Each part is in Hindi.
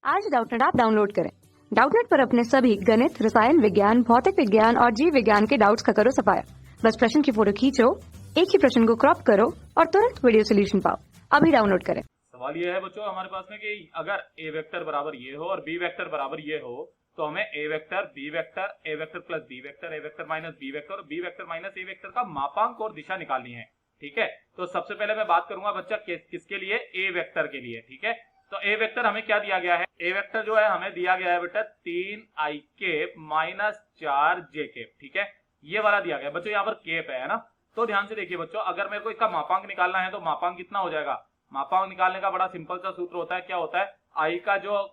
आज डाउटनेट ऐप डाउनलोड करें। डाउटनेट पर अपने सभी गणित, रसायन विज्ञान, भौतिक विज्ञान और जीव विज्ञान के डाउट्स का करो सफाया। बस प्रश्न की फोटो खींचो, एक ही प्रश्न को क्रॉप करो और तुरंत वीडियो सोल्यूशन पाओ। अभी डाउनलोड करें। सवाल ये है बच्चों हमारे पास में कि अगर ए वेक्टर बराबर ये हो और बी वेक्टर बराबर ये हो तो हमें ए वेक्टर, बी वेक्टर, ए वेक्टर प्लस बी वेक्टर, ए वेक्टर माइनस बी वेक्टर और बी वेक्टर माइनस ए वेक्टर का मापांक और दिशा निकालनी है। ठीक है, तो सबसे पहले मैं बात करूंगा बच्चा किसके लिए, ए वेक्टर के लिए। ठीक है, तो ए वेक्टर हमें क्या दिया गया है, ए वेक्टर जो है हमें दिया गया है बेटा 3 आई केप माइनस 4 जे केप। ठीक है, ये वाला दिया गया बच्चों, यहाँ पर केप है ना। तो ध्यान से देखिए बच्चों, अगर मेरे को इसका मापांक निकालना है तो मापांक कितना हो जाएगा। मापांक निकालने का बड़ा सिंपल सा सूत्र होता है, क्या होता है, आई का जो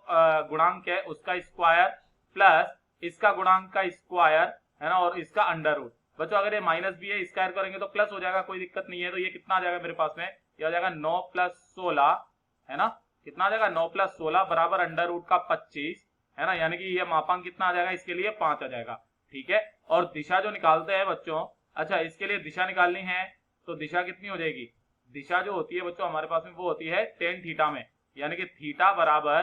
गुणांक है उसका स्क्वायर प्लस इसका गुणांक का स्क्वायर है ना, और इसका अंडर रूट। बच्चों अगर ये माइनस भी है, स्क्वायर करेंगे तो प्लस हो जाएगा, कोई दिक्कत नहीं है। तो ये कितना आ जाएगा मेरे पास में, ये आ जाएगा 9 प्लस 16 है ना, कितना आ जाएगा 9 प्लस 16 बराबर अंडर रूट का 25 है ना, यानी कि ये मापांक कितना आ जाएगा, इसके लिए 5 आ जाएगा। ठीक है, और दिशा जो निकालते हैं बच्चों, अच्छा इसके लिए दिशा निकालनी है तो दिशा कितनी हो जाएगी, दिशा जो होती है बच्चों हमारे पास में वो होती है टेन थीटा में, यानी कि थीटा बराबर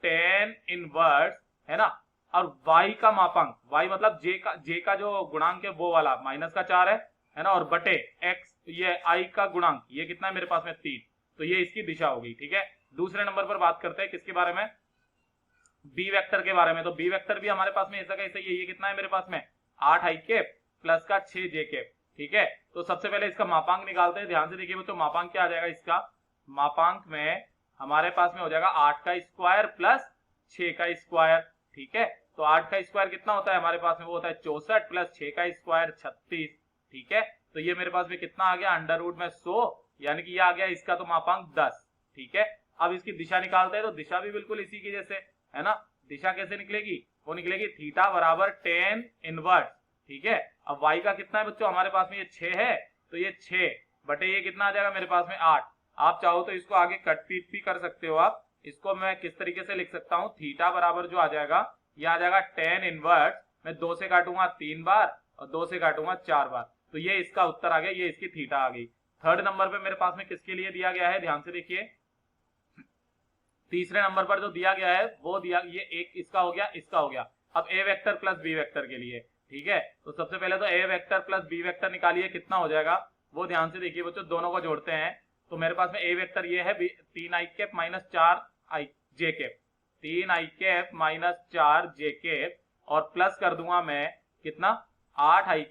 टेन इनवर्स है ना, और y का मापांक, y मतलब j का जो गुणांक है वो वाला माइनस का 4 है ना, और बटे x ये i का गुणांक ये कितना है मेरे पास में 3, तो ये इसकी दिशा होगी। ठीक है, दूसरे नंबर पर बात करते हैं किसके बारे में, बी वेक्टर के बारे में। तो बी वेक्टर भी हमारे पास में ऐसा कैसे ही है, ये कितना है मेरे पास में 8 आई केप प्लस का 6 जे केप। ठीक है, तो सबसे पहले इसका मापांक निकालते हैं। ध्यान से देखिए बच्चों, मापांक क्या आ जाएगा इसका, मापांक में हमारे पास में हो जाएगा 8 का स्क्वायर प्लस 6 का स्क्वायर। ठीक है, तो 8 का स्क्वायर कितना होता है हमारे पास में, वो होता है 64 प्लस 6 का स्क्वायर 36। ठीक है, तो ये मेरे पास में कितना आ गया, अंडर रूट में 100, यानी कि ये आ गया इसका तो मापांक 10। ठीक है, अब इसकी दिशा निकालते हैं तो दिशा भी बिल्कुल इसी की जैसे है ना। दिशा कैसे निकलेगी, वो निकलेगी थीटा बराबर टेन इनवर्स। ठीक है, अब y का कितना है बच्चों हमारे पास में, ये 6 है, तो ये 6 बटे ये कितना आ जाएगा मेरे पास में 8। आप चाहो तो इसको आगे कट पीट भी कर सकते हो आप, इसको मैं किस तरीके से लिख सकता हूं, थीटा बराबर जो आ जाएगा ये आ जाएगा टेन इनवर्स, मैं 2 से काटूंगा 3 बार और 2 से काटूंगा 4 बार, तो ये इसका उत्तर आ गया, ये इसकी थीटा आ गई। थर्ड नंबर पे मेरे पास में किसके लिए दिया गया है, ध्यान से देखिए, तीसरे नंबर पर जो दिया गया है वो दिया, ये एक इसका हो गया, इसका हो गया। अब ए वेक्टर प्लस बी वेक्टर के लिए। ठीक है, तो सबसे पहले तो ए वेक्टर प्लस बी वेक्टर निकालिए, कितना हो जाएगा वो ध्यान से देखिए बच्चों, दोनों को जोड़ते हैं तो मेरे पास में ए वेक्टर ये है 3 आई केप माइनस 4 आई जे केप, 3 आई केप माइनस 4 जे केप, और प्लस कर दूंगा मैं कितना 8 आई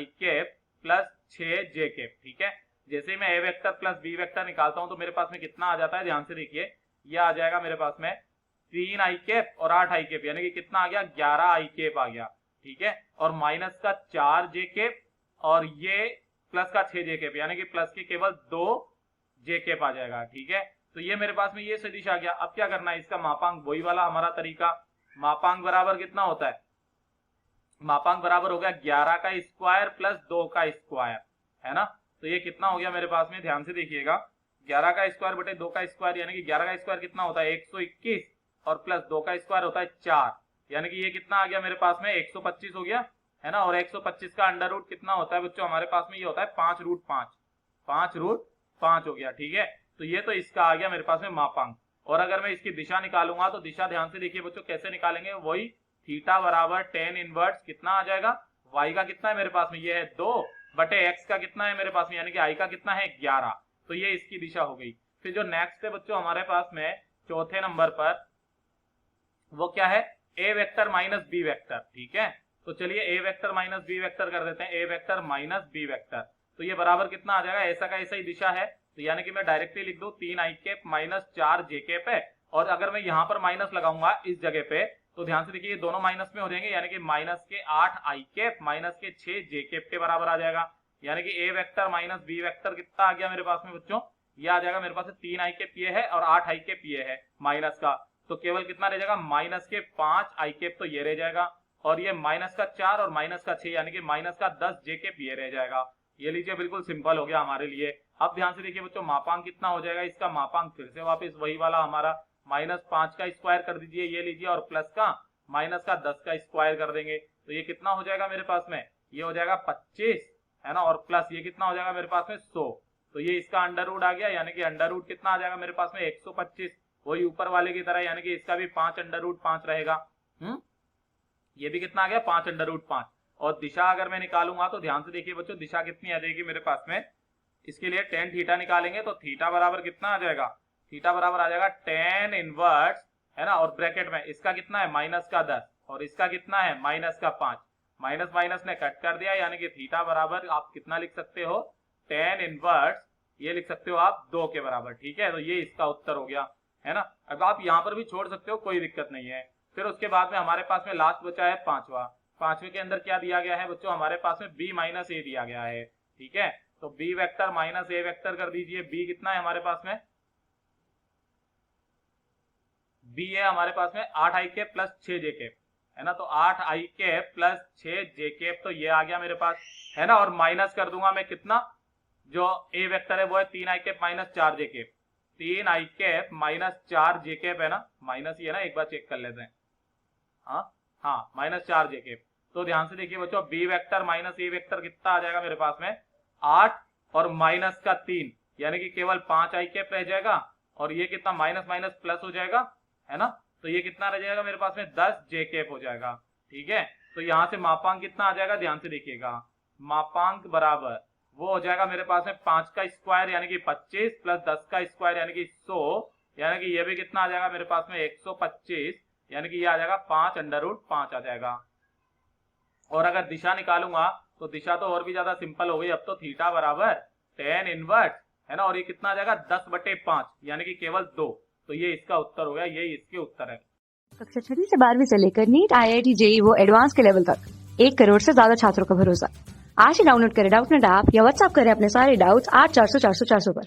केप प्लस 6 जे केप। ठीक है, जैसे ही मैं ए वेक्टर प्लस बी वेक्टर निकालता हूं तो मेरे पास में कितना आ जाता है, ध्यान से देखिए, ये आ जाएगा मेरे पास में 3 आई केप और 8 आई केप, यानी कि कितना आ गया 11 आई केप आ गया। ठीक है, और माइनस का 4 जे केप और ये प्लस का 6 जे केप, यानी कि प्लस के केवल 2 जे केप आ जाएगा। ठीक है, तो ये मेरे पास में ये सदिश आ गया। अब क्या करना है, इसका मापांक वही वाला हमारा तरीका, मापांक बराबर कितना होता है, मापांक बराबर हो गया 11 का स्क्वायर प्लस 2 का स्क्वायर है ना, तो ये कितना हो गया मेरे पास में, ध्यान से देखिएगा, 11 का स्क्वायर बटे 2 का स्क्वायर, यानी कि 11 का स्क्वायर कितना होता है 121 और प्लस 2 का स्क्वायर होता है 4, यानी कि ये कितना आ गया मेरे पास में 125 हो गया है ना, और 125 का अंडर रूट कितना होता है बच्चों हमारे पास में, ये होता है 5 रूट 5, 5 रूट 5 हो गया। ठीक है, तो ये तो इसका आ गया मेरे पास में मापांक। और अगर मैं इसकी दिशा निकालूंगा तो दिशा ध्यान से देखिए बच्चों कैसे निकालेंगे, वही थीटा बराबर टेन इनवर्स कितना आ जाएगा, y का कितना है मेरे पास में, ये है 2 बटे x का कितना है मेरे पास में, यानी कि i का कितना है 11, तो ये इसकी दिशा हो गई। फिर जो नेक्स्ट है बच्चों हमारे पास में चौथे नंबर पर, वो क्या है, a vector minus B vector. ठीक है, तो चलिए a vector minus B vector कर देते हैं, a vector minus B vector, तो ये बराबर कितना आ जाएगा, ऐसा का ऐसा ही दिशा है, तो यानी कि मैं डायरेक्टली लिख दूं 3 आई केप माइनस 4 जे केप है, और अगर मैं यहां पर माइनस लगाऊंगा इस जगह पे तो ध्यान से देखिए ये दोनों माइनस में हो जाएंगे, यानी कि माइनस के 8 आई केप माइनस के 6 जे केप के बराबर आ जाएगा, यानी कि ए वेक्टर माइनस बी वेक्टर कितना आ गया मेरे पास में बच्चों, ये आ जाएगा मेरे पास 3 आई केप ये है और 8 आई केप ये है माइनस का, तो केवल कितना रह जाएगा माइनस के 5 आई केप, तो ये रह जाएगा, और ये माइनस का 4 और माइनस का 6, यानी कि माइनस का 10 जे केप ये रह जाएगा। ये लीजिए बिल्कुल सिंपल हो गया हमारे लिए। अब ध्यान से देखिए बच्चों, मापांक कितना हो जाएगा, इसका मापांक फिर से वापस वही वाला हमारा -5 का स्क्वायर कर दीजिए, ये लीजिए, और प्लस का माइनस का 10 का स्क्वायर कर देंगे, तो ये कितना हो जाएगा मेरे पास में, ये हो जाएगा 25 है ना, और प्लस ये कितना हो जाएगा मेरे पास में 100, तो ये इसका अंडर रूट आ गया, यानी कि अंडर रूट कितना आ जाएगा मेरे पास में 125, वही ऊपर वाले की तरह, यानी कि इसका भी 5√5 रहेगा। ये भी कितना आ गया 5√5। और दिशा अगर मैं निकालूंगा तो ध्यान से देखिए बच्चों, दिशा कितनी आ जाएगी मेरे पास में, इसके लिए tan थीटा निकालेंगे तो थीटा बराबर कितना आ जाएगा, थीटा बराबर आ जाएगा tan इनवर्स, है ना, और ब्रैकेट में इसका कितना है -10 और इसका कितना है -5, माइनस माइनस ने कट कर दिया, यानी कि थीटा बराबर आप कितना लिख सकते हो, tan इनवर्स ये लिख सकते हो आप 2 के बराबर। ठीक है, तो ये इसका उत्तर हो गया, है ना। अब आप यहाँ पर भी छोड़ सकते हो, कोई दिक्कत नहीं है। फिर उसके बाद में हमारे पास में लास्ट बचा है पांचवा के अंदर क्या दिया गया है बच्चों, हमारे पास में b माइनस ए दिया गया है। ठीक है, तो b वेक्टर माइनस ए वेक्टर कर दीजिए। b कितना है हमारे पास में, b है हमारे पास में 8i cap plus 6j cap, है ना। तो 8i cap plus 6j cap, तो ये आ गया मेरे पास, है ना। और माइनस कर दूंगा मैं कितना, जो a वेक्टर है वो है 3i cap minus 4j cap, 3i cap minus 4j cap, है ना। माइनस ही है ना, एक बार चेक कर लेते हैं। हाँ माइनस 4j कैप। तो ध्यान से देखिए बच्चों, b वेक्टर माइनस ए वेक्टर कितना आ जाएगा मेरे पास में 8 और माइनस का 3, यानी कि केवल 5i कैप रह जाएगा, और ये कितना माइनस माइनस प्लस हो जाएगा, है ना। तो ये कितना रह जाएगा मेरे पास में 10j कैप हो जाएगा। ठीक है, तो यहाँ से मापांक कितना आ जाएगा, ध्यान से देखिएगा, मापांक बराबर वो हो जाएगा मेरे पास में 5 का स्क्वायर यानी कि 25 प्लस 10 का स्क्वायर यानी कि 100, यानी कि ये भी कितना आ जाएगा मेरे पास में 125, यानी कि ये आ जाएगा 5√5 आ जाएगा। और अगर दिशा निकालूंगा तो दिशा तो और भी ज्यादा सिंपल हो गई, अब तो थीटा बराबर tan इनवर्स, है ना, और ये कितना आ जाएगा 10/5 यानी कि केवल 2। तो ये इसका उत्तर हो गया, यही इसके उत्तर है। कक्षा 6वीं से 12वीं से लेकर नीट, IIT, JEE वो एडवांस के लेवल तक 1 करोड़ से ज्यादा छात्रों का भरोसा। आज ही डाउनलोड करें डाउटनेट ऐप या व्हाट्सएप करें अपने सारे डाउट्स 8400 400 400 पर।